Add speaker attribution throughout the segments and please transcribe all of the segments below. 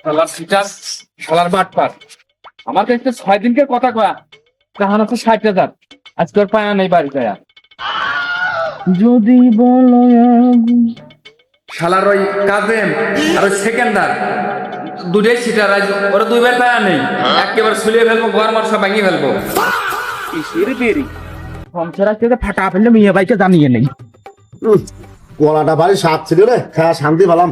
Speaker 1: শালার সিটার, শালার বাটপার। আমার কাছে 6 দিনকে কথা কয়া তাহান আছে 60,000। আজকে ওর পায়া নেই বাড়ি যায়। যদি বলো শালার ওই কাজেম আর ওই সেকেন্ডার দুটোই সিটার, আজ ওরা দুইবার পায়া নেই, একেবারে ছুলিয়ে ফেলবো, ঘর মার সব ভাঙিয়ে ফেলবো। কিসের বেরি সংসার ফাটা ফেললে মেয়ে ভাইকে জানিয়ে নেই।
Speaker 2: গলাটা ভারী স্বাদ ছিল রে, খায়া শান্তি পেলাম।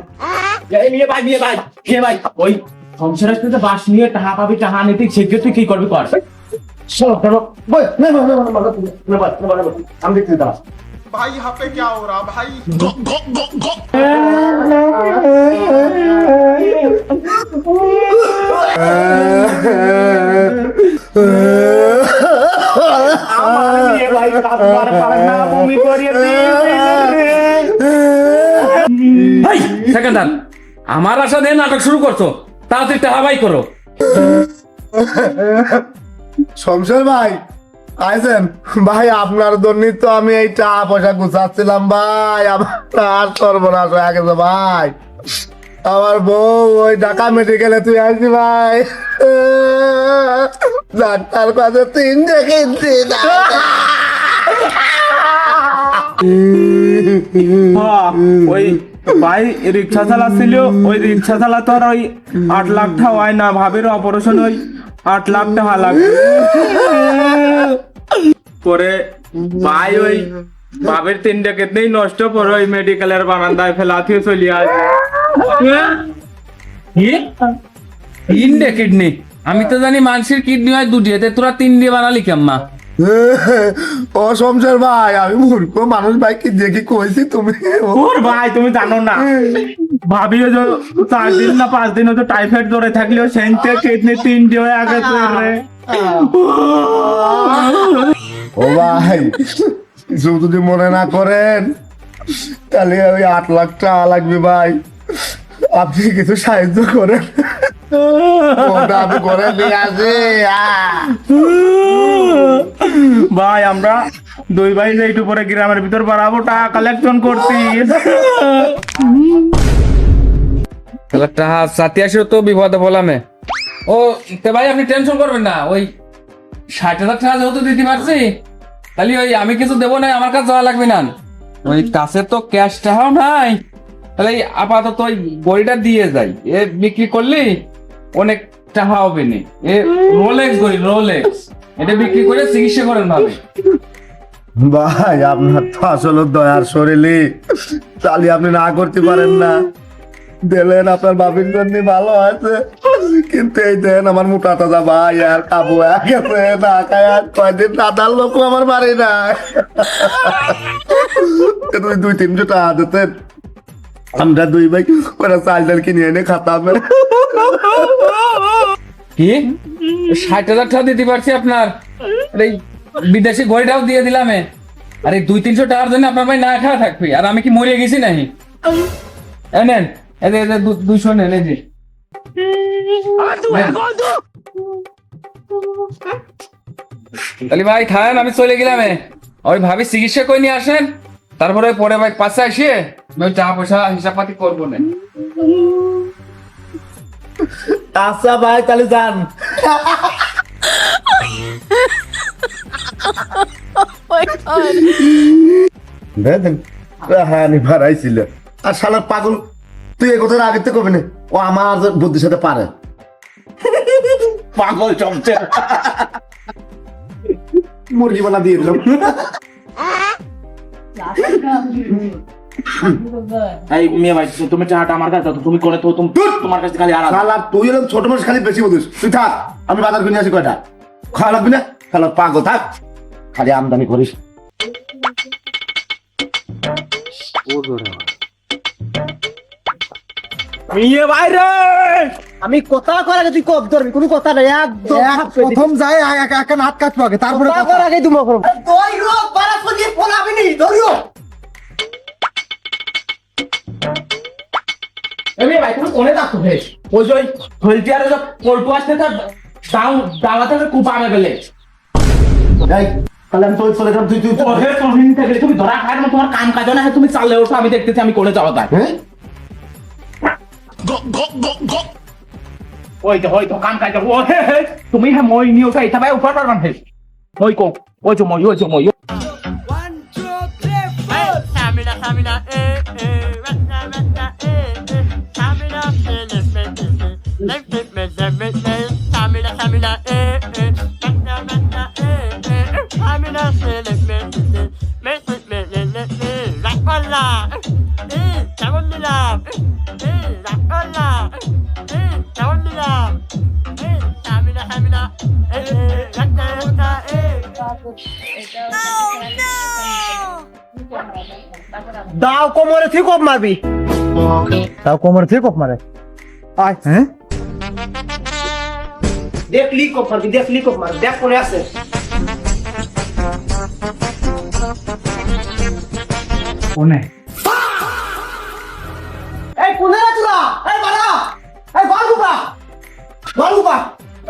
Speaker 1: ওই সংসার আসতে বাস নিয়ে টাহা পাবি, টাহা নিতে সেগুলো তুই কি করবি কর।
Speaker 2: আমি দেখতে দাও
Speaker 3: भाई यहाँ पे क्या हो रहा भाई।
Speaker 1: সেকেন্ডার আমার আশা দিয়ে নাটক শুরু করছো, তাড়াতাড়ি টাহা বাই করো।
Speaker 2: শমশের ভাই আইছেন ভাই, আপনার জন্যই তো আমি এই টাকা পয়সা গুছাচ্ছিলাম ভাই। আমার সর্বনাশ হয়ে গেছে ভাই। আমার বউ ওই ঢাকা মেডিকেলে তুই আসবি ভাই, ডাক্তার কাছে 3 কিনছি
Speaker 4: ওই ভাই রিক্সা চালাচ্ছিল, ওই রিক্সা চালাতে আর ওই 8 লাখ টাকা হয় না, ভাবির অপারেশন ওই 8 লাখ টাকা লাগবে। পরে ভাই ওই ভাবের 3 টাকাতেই নষ্ট করে ওই মেডিকেলের বারান্দায় ফেলাতে চলে আসে।
Speaker 1: তিনটে কিডনি? আমি তো জানি মানুষের কিডনি হয় 2টি, এতে তোরা 3 দিয়ে বানালি কেম্মা?
Speaker 2: ও শমশের ভাই, আমি মূর্খ মানুষ ভাই, কি দেখি কইছি তুমি।
Speaker 4: ওর ভাই তুমি জানো না, ভাবিও যে 4 দিন না 5 দিন হয়তো টাইফয়েড ধরে থাকলেও সেন্টে কিডনি 3টে হয়ে গেছে রে।
Speaker 2: ও ভাই কিছু যদি মনে না করেন, তাহলে ওই 8 লাখ টাকা লাগবে ভাই, আপনি কিছু সাহায্য করেন। আমি করে নিয়ে আসি।
Speaker 4: ভাই আমরা 2 ভাই একটু পরে গ্রামের ভিতর বাড়াবো, টাকা কালেকশন করছি।
Speaker 1: টাহা 87 তো বিপদে বলামে। ও তে ভাই আপনি টেনশন করবেন না, ওই 60,000 টাকা যেহেতু দিতে পারছি, তাহলে ওই আমি কিছু দেবো না, আমার কাছে যাওয়া লাগবে না। ওই কাছে তো ক্যাশ টাকাও নাই, তাহলে আপাতত ওই বড়িটা দিয়ে যাই, এ বিক্রি করলি অনেক টাকা হবে না। এ রোলেক্স গড়ি, রোলেক্স, এটা বিক্রি করে চিকিৎসা করেন ভাবে।
Speaker 2: ভাই আপনার তো আসলে দয়ার শরীরে, তাহলে আপনি না করতে পারেন না। দিলেন আপনার বাবির জন্য ভালো আছে, কিন্তু এই দেন আমার মোটা তাজা ভাই আর কাবু গেছে না খায়, আর কয়দিন দাদার লোক আমার বাড়ি না। তুমি 2-300 টাকা দিতেন, আমরা 2 ভাই ওরা চাল ডাল কিনে এনে খাতাম।
Speaker 1: কি 60,000 টাকা দিতে পারছি আপনার? এই বিদেশি ঘড়িটাও দিয়ে দিলাম। আর এই 200-300 টাকার জন্য আপনার ভাই না খাওয়া থাকবে, আর আমি কি মরে গেছি নাকি? নেন 200 নেন, এই যে। তাহলে ভাই খান, আমি চলে গেলাম। ওই ভাবি চিকিৎসা করে নিয়ে আসেন, তারপরে পরে ভাই পাশে আসিয়ে আমি টাকা পয়সা হিসাব পাতি করবো না।
Speaker 2: আচ্ছা ভাই তাহলে যান। হানি ভাড়াইছিল আর শালার পাগল, তুই এই কথাটা আগে তো কবি না, ও আমার বুদ্ধির সাথে পারে। পাগল চমচে মুরগি বানা দিয়ে দিলাম।
Speaker 4: এই মেয়ে ভাই তুমি টাকাটা আমার কাছে দাও, তুমি করে তো তোমার কাছে খালি আলাদা।
Speaker 2: শালা তুই এরকম ছোট মানুষ খালি বেশি বুঝিস, তুই থাক, আমি বাজার কিনে আসি কয়টা খাওয়া লাগবি না। শালা পাগল, থাক খালি আমদানি করিস।
Speaker 4: মেয়ে ভাই রে,
Speaker 5: আমি কথা করার আগে তুই কব ধরবি, কোনো কথা নাই, একদম
Speaker 2: প্রথম যাই একটা হাত কাটবো আগে, তারপরে
Speaker 5: কথা করার আগে তুমি করব। দইরো বারা সঙ্গে ফলাবি নি, দইরো।
Speaker 1: এমনি ভাই তুমি কোনে যাচ্ছ বেশ? ওই যে হলদি আর পল্টু আসতে তার দাওয়াতে কুপা আমে গেলে।
Speaker 2: তাহলে আমি তো চলে গেলাম, তুই তুই
Speaker 1: তুমি ধরা খায় না, তোমার কাম কাজ না, তুমি চাললে ওঠো, আমি দেখতেছি আমি কোনে যাওয়া যায়। ওই তো কাম কাজ ও হে হে তুমি হ্যাঁ মই নিও তাই তবে উপর পারবান হে ওই কো ওই যে মই
Speaker 6: Stamina, stamina, Rasta, rasta, stamina, lift it, stamina, stamina, rasta, rasta, stamina, lift it, rakalla, chavundila, rakalla, chavundila, stamina, stamina, rasta, rasta,
Speaker 5: দাও কোমরে থেকে কোপ মারবি দাও কোমরে থেকে কোপ মারে আয় হ্যাঁ দেখলি কোপ মারবি দেখ কোনে আছে
Speaker 1: কোনে
Speaker 5: এই কোনে রে তোরা এই বাড়া এই বালুবা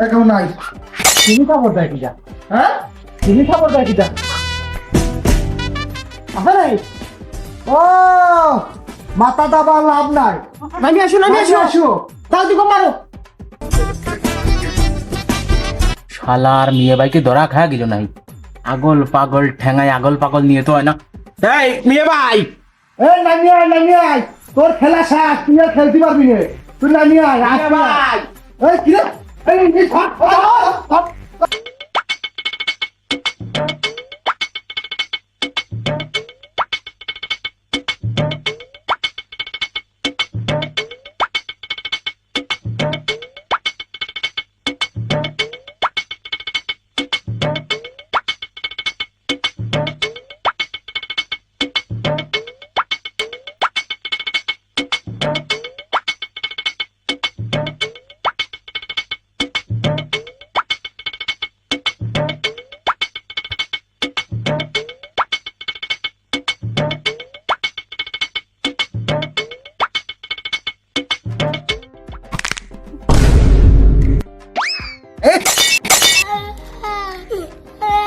Speaker 2: কেউ নাই
Speaker 1: তুমি খবর দেয় কিটা
Speaker 5: হ্যাঁ
Speaker 1: তুমি খবর দেয় কিটা
Speaker 5: আছে নাই
Speaker 2: ও মাথা দাবা লাভ নাই
Speaker 5: নামি আসো দাও দিকে মারো
Speaker 1: শালার মেয়ে ভাইকে ধরা খায়া গেল নাই আগল পাগল ঠেঙ্গায় আগল পাগল নিয়ে তো হয় না এই মেয়ে ভাই
Speaker 2: এই নামি আয় তোর খেলা শেষ তুই আর খেলতে পারবি না তুই নামি আয়
Speaker 1: ভাই
Speaker 2: এই কি রে এই থাক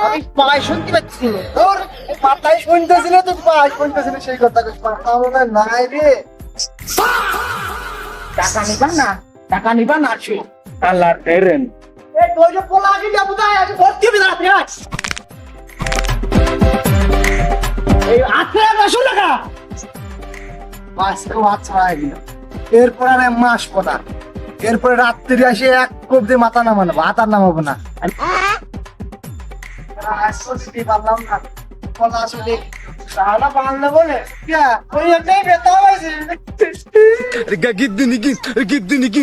Speaker 5: আমি পাই শুনতে পাচ্ছি তোর মাথায় শুনতেছিল তো পাই শুনতেছিল সেই কথা মাথা মনে নাই রে
Speaker 1: টাকা নিবা না আছো আল্লাহর টেরেন
Speaker 5: এই তোর যে পোলা আগে যাবো তাই আজ ভর্তি হবে না এই আছে 500 টাকা
Speaker 2: বাস কেউ হাত ছড়াই দিল এরপর আর মাস পড়া এরপরে রাত্রি আসে এক কোপ দিয়ে মাথা নামানো ভাত আর নামাবো না পারলাম না কথা আসলে
Speaker 5: সারা বাংলা বলে ওই একটাই বেতা হয়েছে
Speaker 2: গিদ্দি নিকি